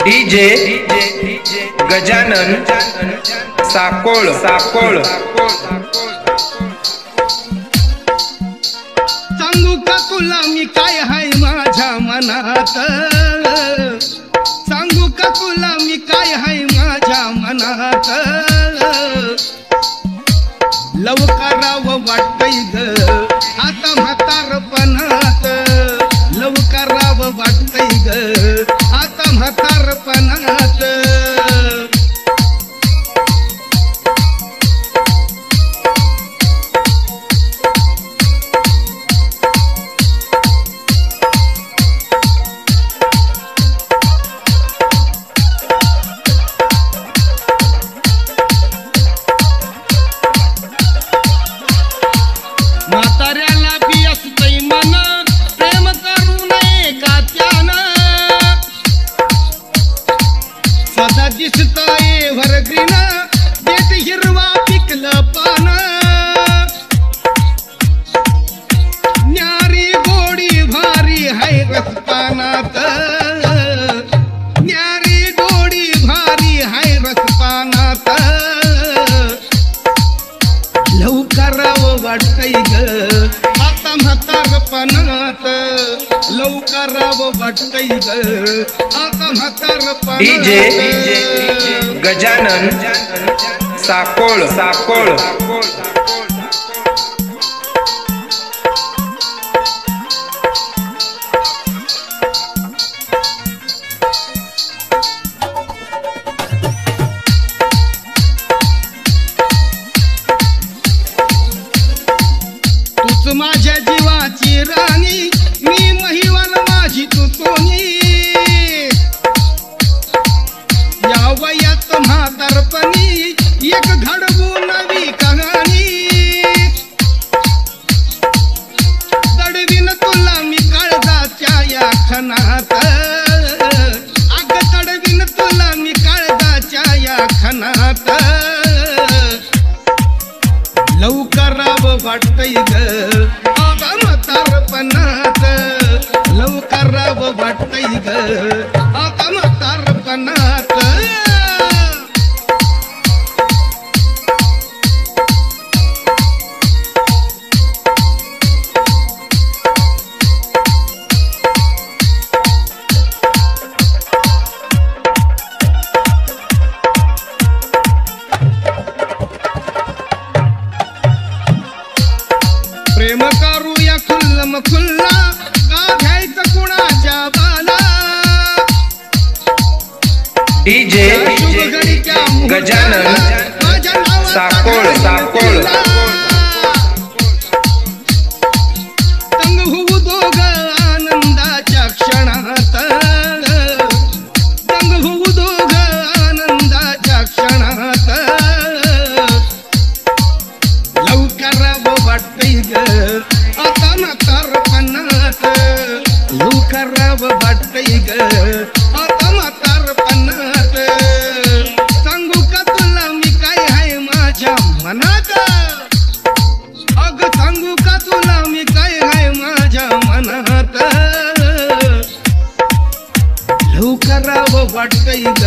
DJ Gajanan Sakol Sakol सांगू का तुला मी काय हाय माझ्या मनात सांगू का तुला मी काय हाय माझ्या मनात लवकरावं वाटतंय ग आता म्हातारपणात लवकरावं वाटतंय ग आता म्हातारपणात म्हाताऱ्याला बी असतंय मन प्रेम करू नये का त्यानं सदा दिसतंय व्हरग्रीन देत हिरवा पिकलं पान न्यारी गोडी भारी हाय रसपानात न्यारी गोडी भारी हाय रसपानात लवकरावं वाटतंय ग आता म्हातारपणात लवकरावं वाटतंय ग आता म्हातारपणात डीजे गजानन साकोळ साकोळ तूच माझ्या जीवाची राणी मी महिवाल माझी तू कोणी या वयात म्हातारपणी एक घडवू नवी कहाणी दडवीन तुला मी काळजाच्या या खणात अग दडवीन तुला मी काळजाच्या या खणात लवकरावं वाटतंय ग आता म्हातारपणात लवकरावं वाटतंय ग आता म्हातारपणात प्रेम करूया खुल्लम खुल्ला का घ्यायचं कुणाच्या बाला डीजे गजानन साकोळ साकोळ तंग होऊ दोघ आनंदाच्या क्षणात तंग होऊ दोघ आनंदाच्या क्षणात लवकरावं वाटतंय ग आता म्हातारपणात लवकरावं वाटतंय ग आता म्हातारपणात सांगू का तुला मी काय हाय माझ्या मनात अग सांगू का तुला मी काय हाय माझ्या मनात लवकरावं वाटतंय ग